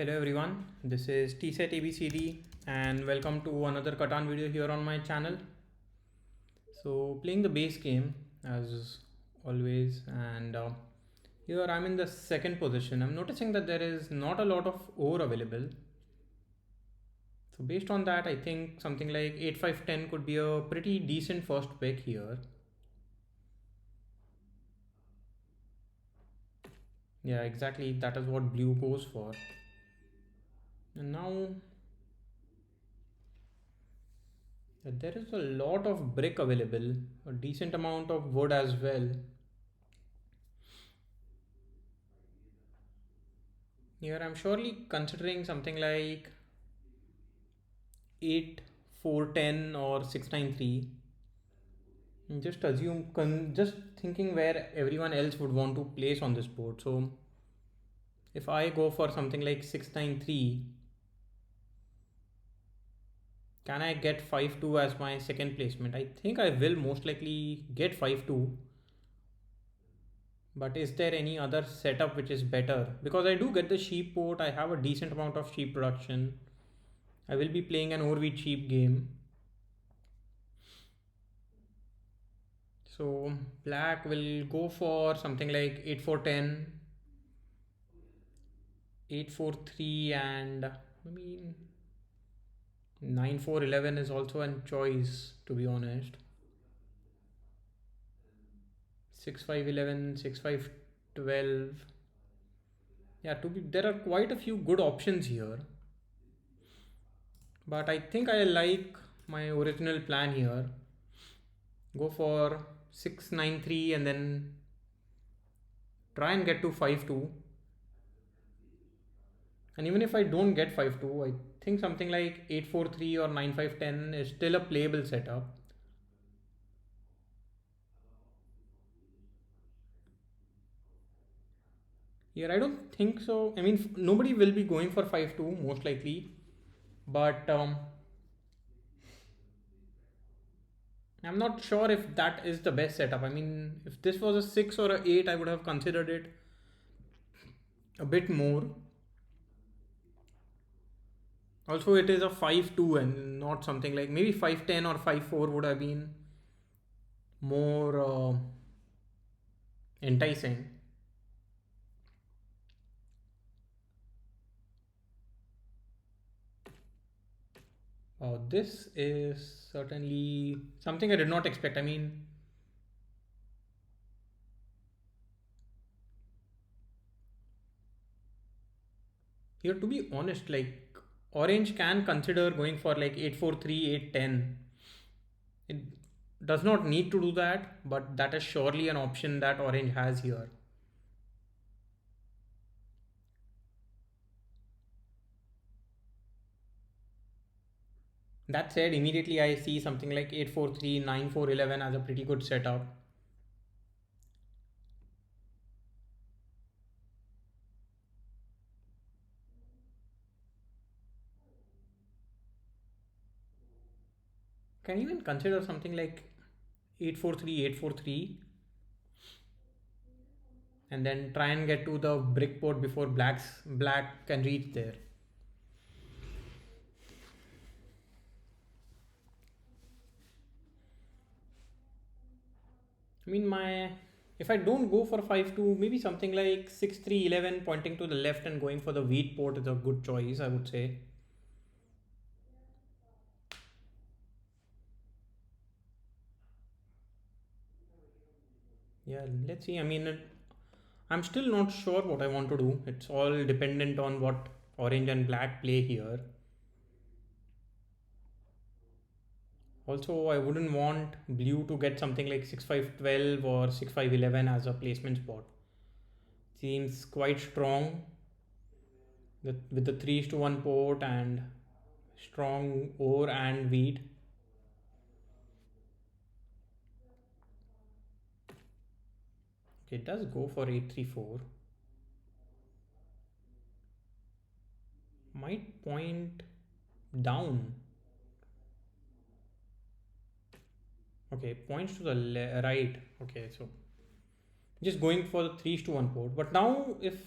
Hello everyone, this is TSET ABCD and welcome to another Catan video here on my channel. So playing the base game as always, and here I'm in the second position. I'm noticing that there is not a lot of ore available. So based on that, I think something like 8-5-10 could be a pretty decent first pick here. Yeah, exactly, that is what blue goes for. And now there is a lot of brick available, a decent amount of wood as well. Here I'm surely considering something like 8 4 10 or 6 9 3. Just just thinking where everyone else would want to place on this board. So if I go for something like 6 9 3, can I get 5 2 as my second placement? I think I will most likely get 5 2. But is there any other setup which is better? Because I do get the sheep port, I have a decent amount of sheep production. I will be playing an overwheat sheep game. So black will go for something like 8 4 10, 8 4 3, and I mean 9 4 11 is also a choice, to be honest. 6 5 11, 6 5 12. Yeah, there are quite a few good options here. But I think I like my original plan here. Go for 6 9 3 and then try and get to 5 2. And even if I don't get 5 2, I think something like 8 4 3 or 9 5 10 is still a playable setup. Here I don't think so. I mean, nobody will be going for 5 2 most likely. But I'm not sure if that is the best setup. I mean, if this was a 6 or a 8, I would have considered it a bit more. Also, it is a 5 2 and not something like maybe 5 10 or 5 4 would have been more enticing. This is certainly something I did not expect. I mean, here to be honest, like orange can consider going for like 8 4 3 8 10. It does not need to do that, but that is surely an option that orange has here. That said, immediately I see something like 8 4 3 9 4 11 as a pretty good setup. Can even consider something like 8 4 3 8 4 3 and then try and get to the brick port before black can reach there. I mean, if I don't go for 5 2, maybe something like 6 3 11 pointing to the left and going for the wheat port is a good choice, I would say. Yeah, let's see. I mean, I'm still not sure what I want to do. It's all dependent on what orange and black play here. Also, I wouldn't want blue to get something like 6 5 12 or 6 5 11 as a placement spot. Seems quite strong with the 3:1 port and strong ore and wheat. Okay, it does go for 8 3 4. Might point down. Okay, points to the right. Okay, so just going for the 3:1 port. But now if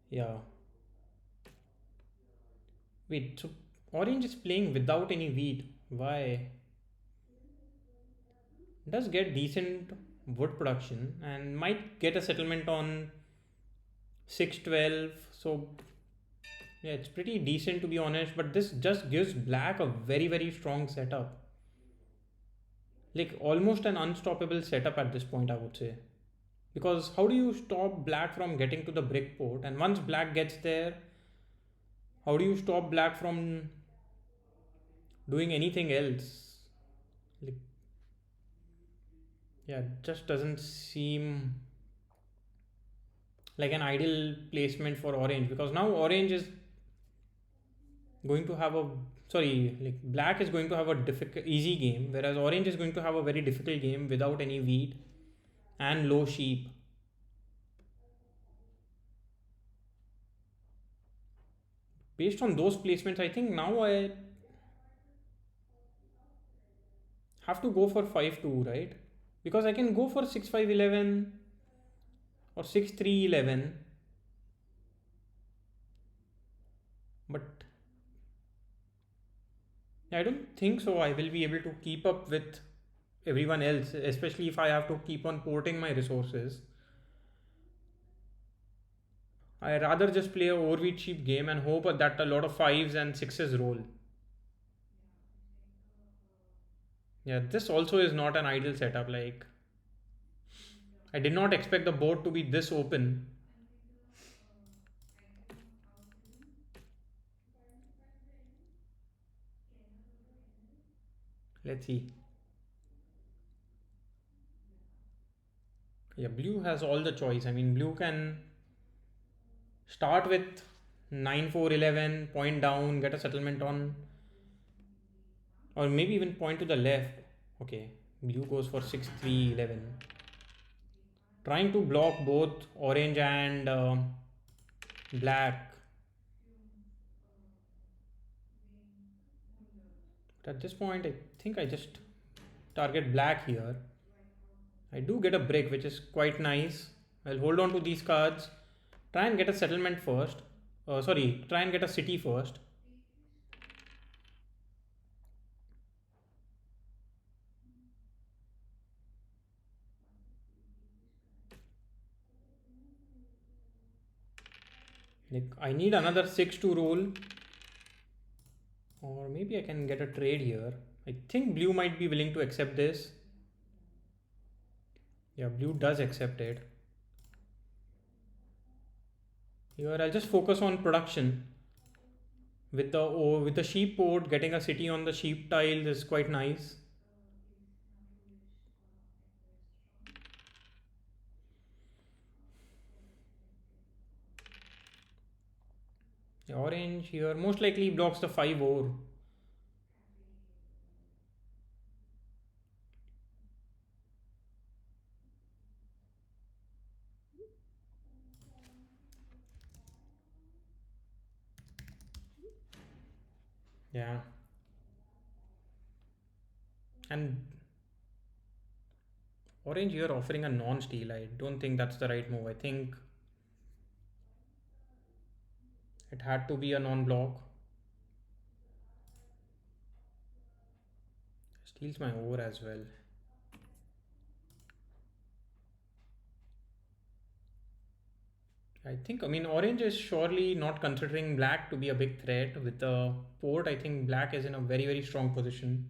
Yeah. Wait, so orange is playing without any wheat. Why? Does get decent wood production and might get a settlement on 612. So yeah, it's pretty decent to be honest, but this just gives black a very very strong setup. Like almost an unstoppable setup at this point, I would say. Because how do you stop black from getting to the brick port? And once black gets there, how do you stop black from doing anything else? Like, yeah, it just doesn't seem like an ideal placement for orange because now orange is going to have a sorry like black is going to have a difficult easy game whereas orange is going to have a very difficult game without any wheat and low sheep. Based on those placements I think now I have to go for 5-2, right? Because I can go for 6-5-11 or 6-3-11, but I don't think so I will be able to keep up with everyone else, especially if I have to keep on porting my resources. I rather just play a overweight cheap game and hope that a lot of fives and sixes roll. Yeah, this also is not an ideal setup. Like, I did not expect the board to be this open. Let's see. Yeah, blue has all the choice. I mean, blue can start with 9-4-11, point down, get a settlement on, or maybe even point to the left. Okay, blue goes for 6-3-11. Trying to block both orange and black. But at this point, I think I just target black here. I do get a brick, which is quite nice. I'll hold on to these cards. Try and get a settlement first. Sorry, try and get a city first. Like I need another 6 to roll. Or maybe I can get a trade here. I think blue might be willing to accept this. Yeah, blue does accept it. Here I'll just focus on production. With the sheep port, getting a city on the sheep tile is quite nice. The orange here most likely blocks the 5 ore. Yeah. And orange here offering a non-steal. I don't think that's the right move. I think it had to be a non-block. Steals my ore as well. I mean, orange is surely not considering black to be a big threat. With the port, I think black is in a very, very strong position.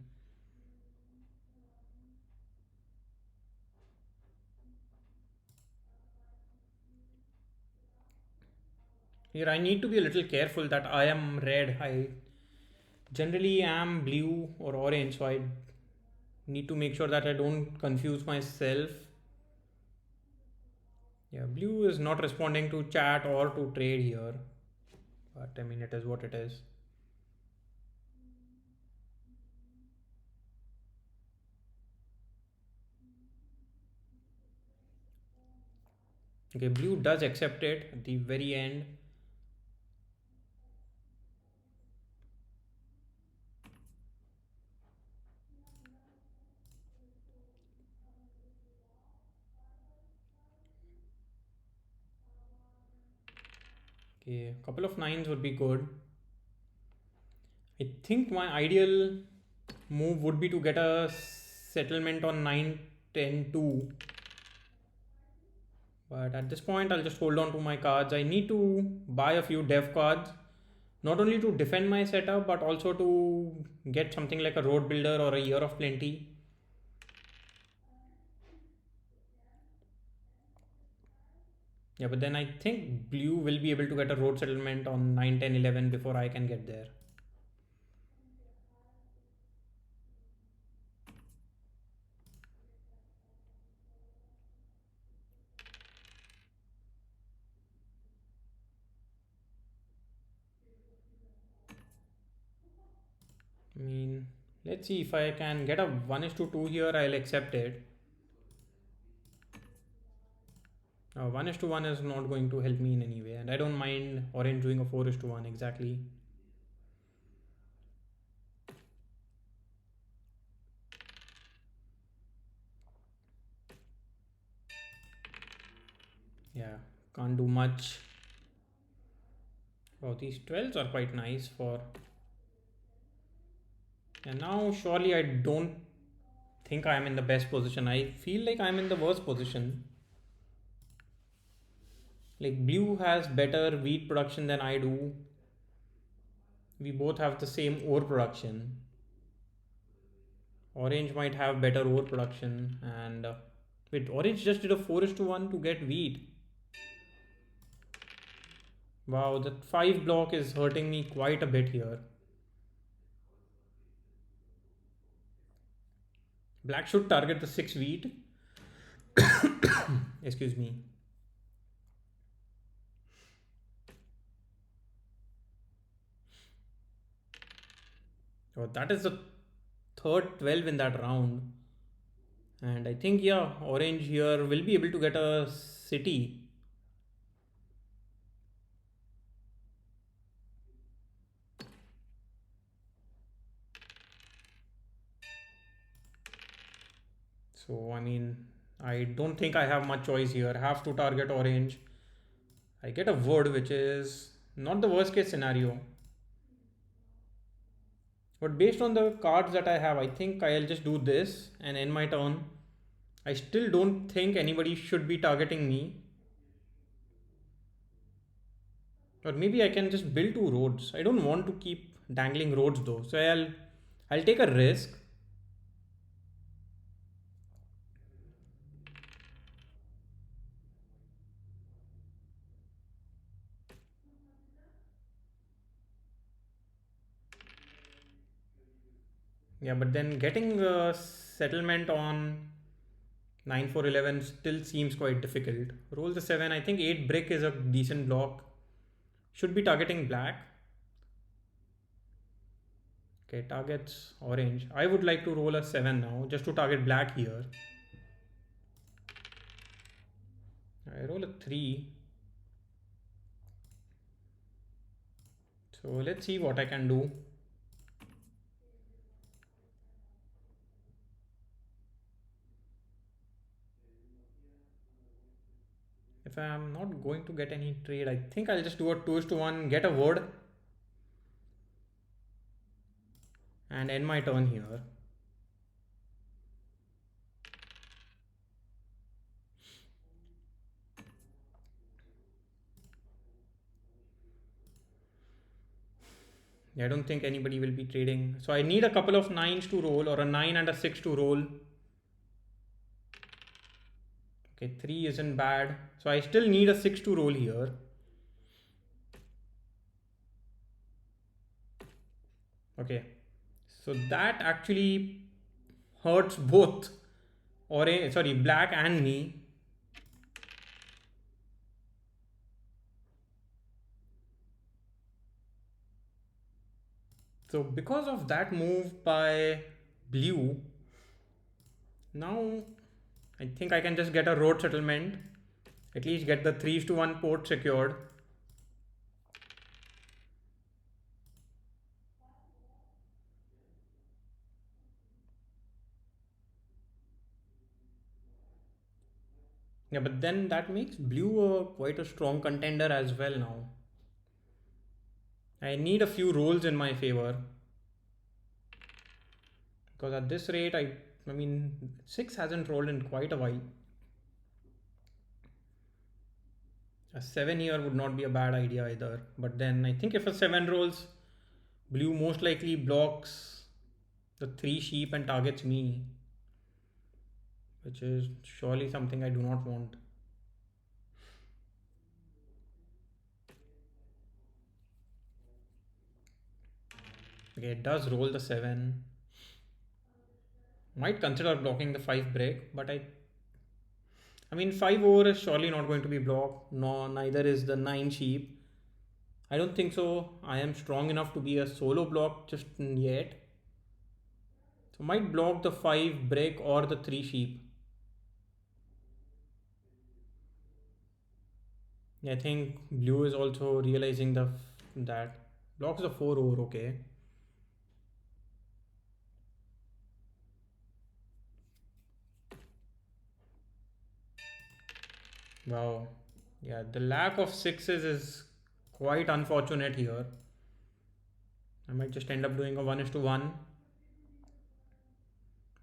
Here, I need to be a little careful that I am red. I generally am blue or orange, so I need to make sure that I don't confuse myself. Yeah, blue is not responding to chat or to trade here, but I mean, it is what it is. Okay, blue does accept it at the very end. Okay, a couple of nines would be good. I think my ideal move would be to get a settlement on 9 10 2. But at this point, I'll just hold on to my cards. I need to buy a few dev cards, not only to defend my setup, but also to get something like a road builder or a year of plenty. Yeah, but then I think blue will be able to get a road settlement on 9 10 11 before I can get there. I mean, let's see if I can get a 1 is to 2 here, I'll accept it. 1 is to 1 is not going to help me in any way, and I don't mind orange doing a 4 is to 1 exactly. Yeah, can't do much. Oh, these 12s are quite nice for. And now, surely, I don't think I am in the best position. I feel like I'm in the worst position. Like, blue has better wheat production than I do. We both have the same ore production. Orange might have better ore production. And wait, orange just did a 4 is to 1 to get wheat. Wow, that 5 block is hurting me quite a bit here. Black should target the 6 wheat. Excuse me. Oh, that is the third 12 in that round. And I think, yeah, orange here will be able to get a city. So, I mean, I don't think I have much choice here. I have to target orange. I get a wood, which is not the worst case scenario. But based on the cards that I have, I think I'll just do this and end my turn. I still don't think anybody should be targeting me. Or maybe I can just build two roads. I don't want to keep dangling roads though. So I'll take a risk. Yeah, but then getting a settlement on 9 4 11 still seems quite difficult. Roll the 7. I think 8 brick is a decent block. Should be targeting black. Okay, targets orange. I would like to roll a 7 now just to target black here. I roll a 3. So let's see what I can do. If I'm not going to get any trade, I think I'll just do a 2 is to 1, get a word, and end my turn here. I don't think anybody will be trading. So I need a couple of 9s to roll, or a 9 and a 6 to roll. Okay, 3 isn't bad. So I still need a 6 to roll here. Okay. So that actually hurts both orange, sorry, black and me. So because of that move by blue, now I think I can just get a road settlement. At least get the 3 to 1 port secured. Yeah, but then that makes blue quite a strong contender as well now. I need a few rolls in my favor, because at this rate, I mean, 6 hasn't rolled in quite a while. A 7 here would not be a bad idea either. But then I think if a 7 rolls, blue most likely blocks the 3 sheep and targets me, which is surely something I do not want. Okay, it does roll the 7. Might consider blocking the 5 break, but I mean 5 over is surely not going to be blocked. No, neither is the 9 sheep. I don't think so. I am strong enough to be a solo block just yet. So might block the 5 break or the 3 sheep. I think blue is also realizing that blocks the 4 over. Okay. Wow. Yeah, the lack of sixes is quite unfortunate here. I might just end up doing a 1 is to 1.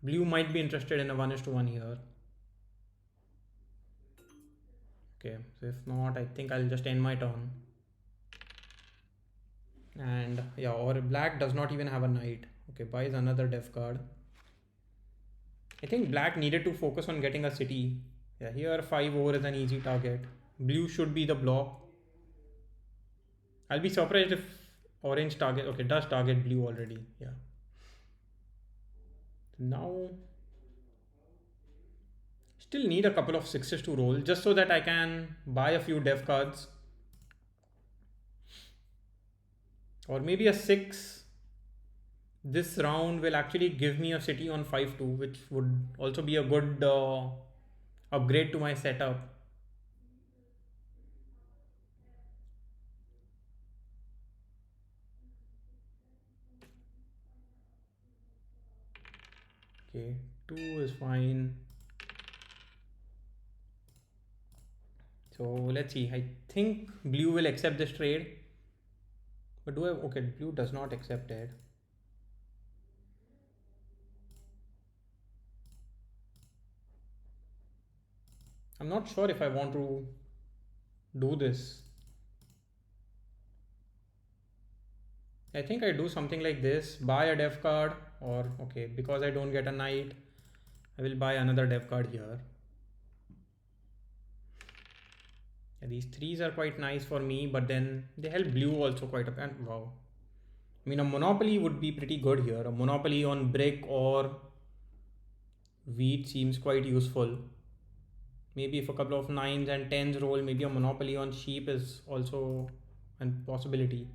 Blue might be interested in a 1 is to 1 here. Okay, so if not, I think I'll just end my turn. And yeah, or black does not even have a knight. Okay, buys another def card. I think black needed to focus on getting a city. Yeah, here 5 over is an easy target. Blue should be the block. I'll be surprised if orange target. Okay, does target blue already. Yeah. Now, still need a couple of sixes to roll just so that I can buy a few def cards. Or maybe a 6 this round will actually give me a city on 5-2, which would also be a good upgrade to my setup. Okay, 2 is fine. So let's see. I think blue will accept this trade. But do I? Okay, blue does not accept it. I'm not sure if I want to do this. I think I do something like this, buy a def card, or okay, because I don't get a knight, I will buy another def card here. Yeah, these threes are quite nice for me, but then they help blue also quite a bit. Wow. I mean, a monopoly would be pretty good here. A monopoly on brick or wheat seems quite useful. Maybe if a couple of nines and tens roll, maybe a monopoly on sheep is also a possibility.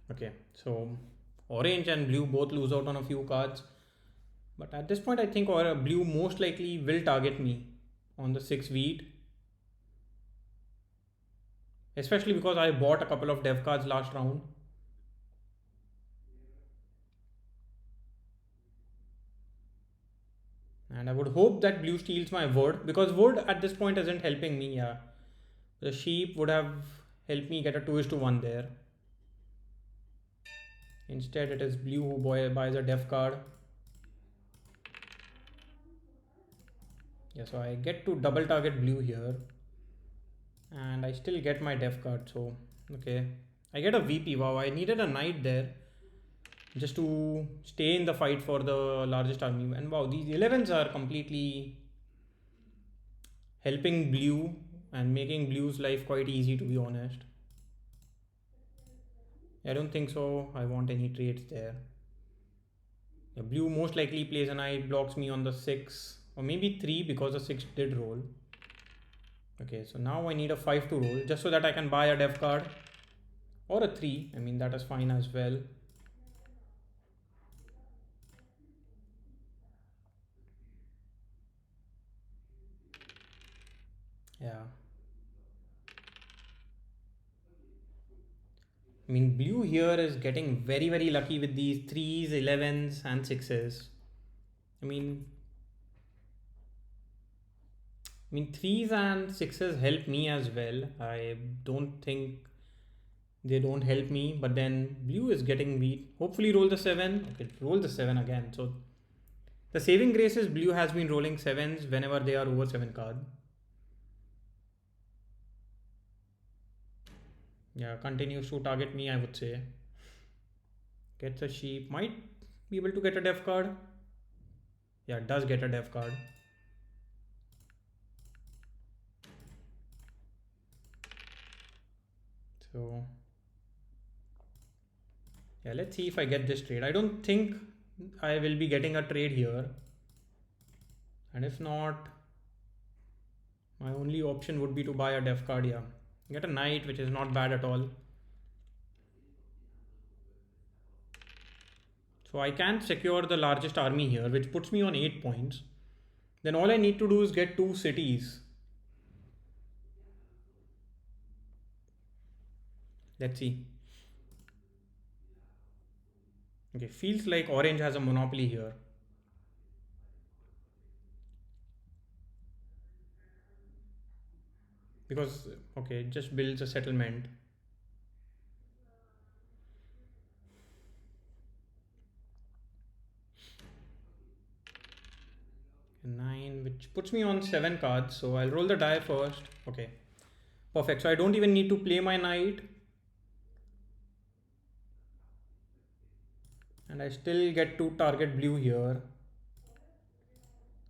Okay, so orange and blue both lose out on a few cards. But at this point, I think or blue most likely will target me on the 6 wheat, especially because I bought a couple of dev cards last round. And I would hope that blue steals my wood, because wood at this point isn't helping me. Yeah, the sheep would have helped me get a 2 is to 1 there. Instead, it is blue who buys a dev card. Yeah, so I get to double target blue here, and I still get my dev card. So okay, I get a VP. Wow, I needed a knight there just to stay in the fight for the largest army. And wow, these 11s are completely helping blue and making blue's life quite easy, to be honest. I don't think so. I want any trades there. The blue most likely plays a knight, blocks me on the 6 or maybe 3 because the 6 did roll. Okay, so now I need a 5 to roll just so that I can buy a dev card or a 3. I mean, that is fine as well. Yeah. I mean, blue here is getting very, very lucky with these 3s, 11s, and 6s. I mean, threes and sixes help me as well. I don't think they don't help me, but then blue is getting beat. Hopefully, roll the seven. Okay, roll the seven again. So the saving grace is blue has been rolling sevens whenever they are over seven card. Yeah, continues to target me, I would say. Gets a sheep. Might be able to get a def card. Yeah, does get a def card. So yeah, let's see if I get this trade. I don't think I will be getting a trade here. And if not, my only option would be to buy a def card. Yeah, get a knight, which is not bad at all. So I can secure the largest army here, which puts me on 8 points. Then all I need to do is get 2 cities. Let's see. Okay, feels like orange has a monopoly here. Because, okay, it just builds a settlement. 9, which puts me on 7 cards. So I'll roll the die first. Okay, perfect. So I don't even need to play my knight. And I still get to target blue here.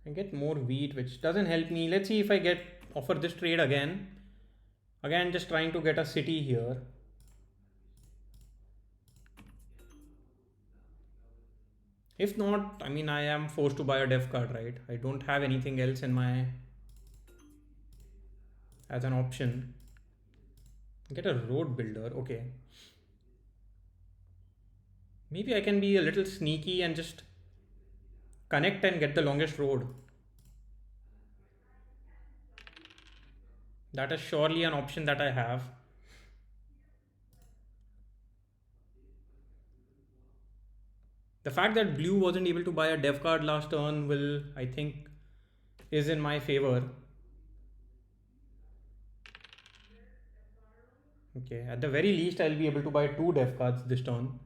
I get more wheat, which doesn't help me. Let's see if I get offer this trade again. Again, just trying to get a city here. If not, I mean, I am forced to buy a def card, right? I don't have anything else in my as an option. Get a road builder. Okay. Maybe I can be a little sneaky and just connect and get the longest road. That is surely an option that I have. The fact that blue wasn't able to buy a dev card last turn will, I think, is in my favor. Okay, at the very least, I'll be able to buy 2 dev cards this turn.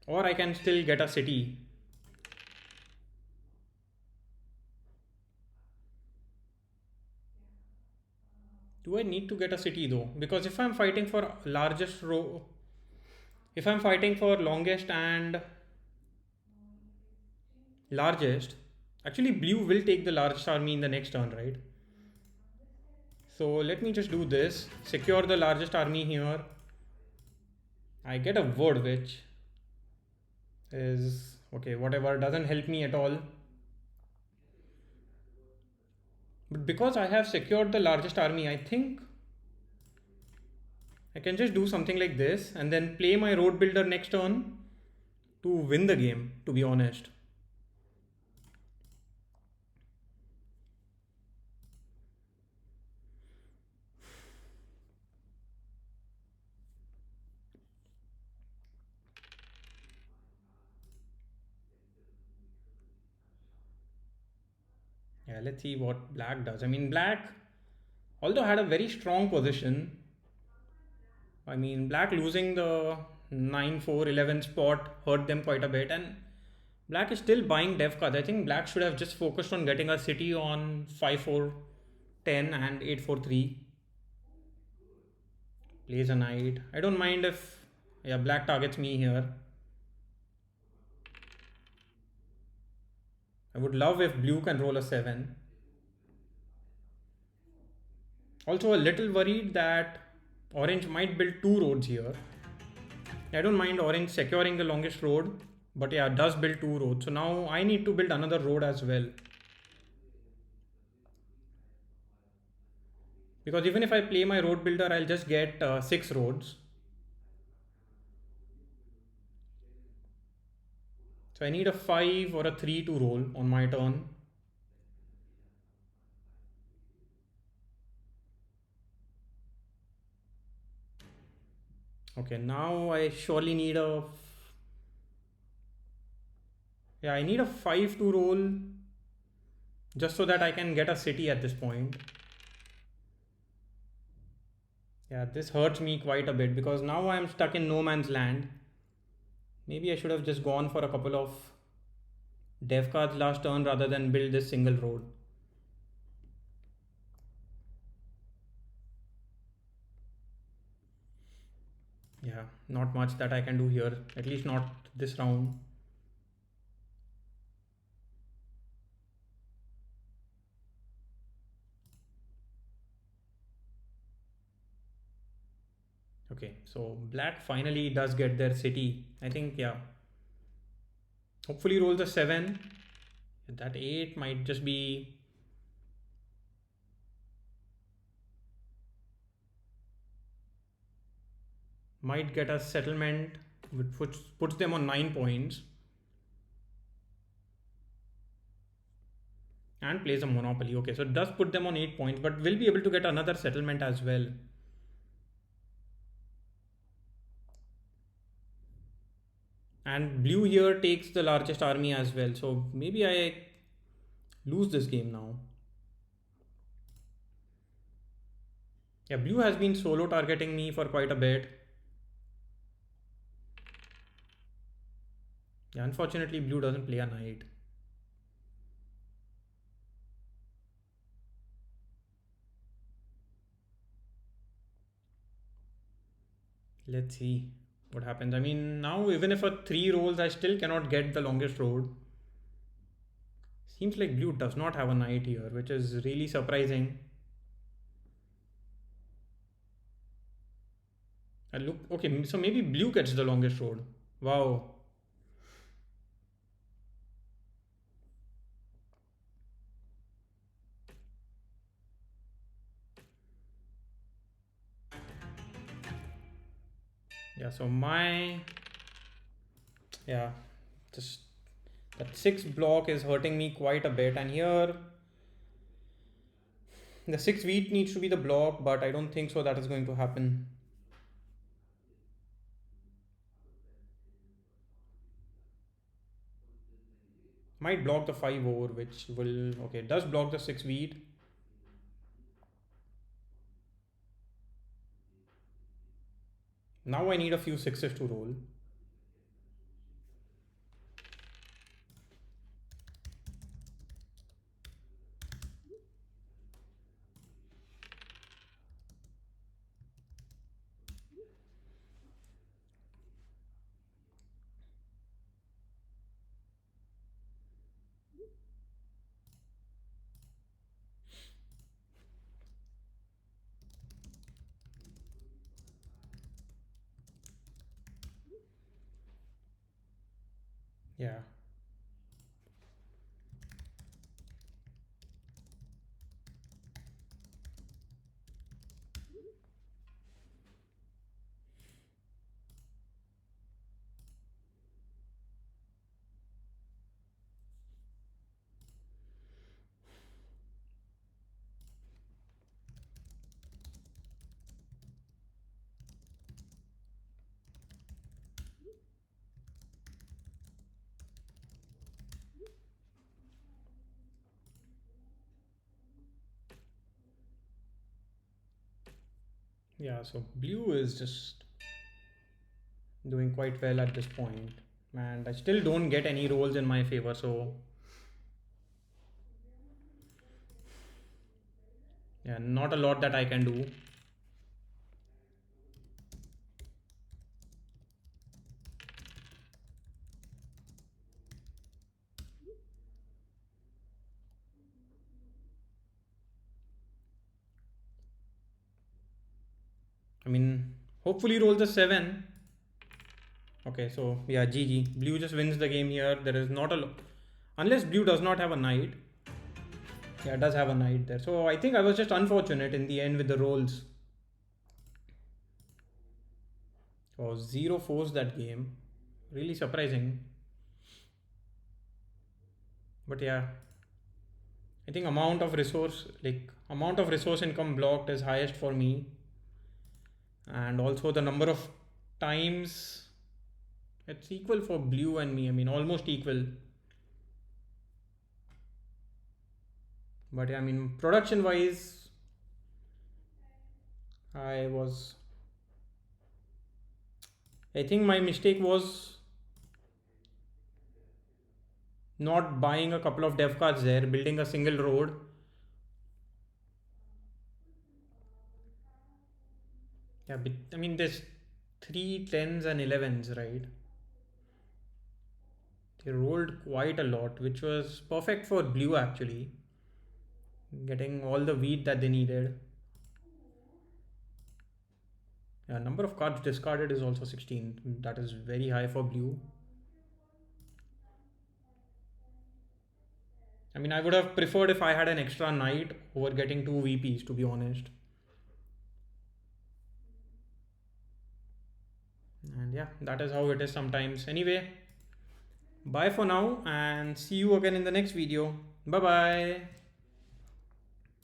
Or I can still get a city. Do I need to get a city though? Because if I'm fighting for largest row, if I'm fighting for longest and largest, actually blue will take the largest army in the next turn, right? So let me just do this, secure the largest army here. I get a wood, which is okay, whatever, doesn't help me at all. But because I have secured the largest army, I think I can just do something like this and then play my road builder next turn to win the game, to be honest. Yeah, let's see what black does. I mean, black, although had a very strong position, I mean, black losing the 9-4-11 spot hurt them quite a bit, and black is still buying dev cards. I think black should have just focused on getting a city on 5-4-10 and 8-4-3. Plays a knight. I don't mind if, yeah, black targets me here. I would love if blue can roll a 7. Also a little worried that orange might build 2 roads here. I don't mind orange securing the longest road, but yeah, it does build 2 roads. So now I need to build another road as well. Because even if I play my road builder, I'll just get 6 roads. So I need a 5 or a 3 to roll on my turn. Okay, now I surely need a. Yeah, I need a 5 to roll just so that I can get a city at this point. Yeah, this hurts me quite a bit because now I am stuck in no man's land. Maybe I should have just gone for a couple of dev cards last turn rather than build this single road. Yeah, not much that I can do here, at least not this round. Okay, so black finally does get their city. I think, yeah. Hopefully rolls a 7. That 8 might just be. Might get a settlement, which puts them on 9 points. And plays a monopoly. Okay, so it does put them on 8 points, but will be able to get another settlement as well. And blue here takes the largest army as well, so maybe I lose this game now. Yeah, blue has been solo targeting me for quite a bit. Yeah, unfortunately blue doesn't play a knight. Let's see what happens. I mean, now even if a 3 rolls, I still cannot get the longest road. Seems like blue does not have a knight here, which is really surprising. Look, okay, so maybe blue gets the longest road. Wow. Yeah, so yeah, just that 6 block is hurting me quite a bit, and here the 6 wheat needs to be the block, but I don't think so that is going to happen. Might block the 5 over, which will, okay, does block the 6 wheat. Now I need a few 6s to roll. Yeah. Yeah, so blue is just doing quite well at this point, and I still don't get any rolls in my favor, so yeah, not a lot that I can do. I mean, hopefully rolls a 7. Okay, so yeah, GG. Blue just wins the game here. There is not a unless blue does not have a knight. Yeah, it does have a knight there. So I think I was just unfortunate in the end with the rolls. Oh, 0 forced that game. Really surprising. But yeah, I think amount of resource income blocked is highest for me. And also the number of times it's equal for blue and me. I mean, almost equal. But yeah, I mean, production wise, I was. I think my mistake was not buying a couple of dev cards there, building a single road. Yeah, but, I mean, there's three tens and 11s, right? They rolled quite a lot, which was perfect for blue actually, getting all the wheat that they needed. Yeah, number of cards discarded is also 16. That is very high for blue. I mean, I would have preferred if I had an extra knight over getting two VPs, to be honest. And yeah, that is how it is sometimes. Anyway, bye for now and see you again in the next video. Bye bye.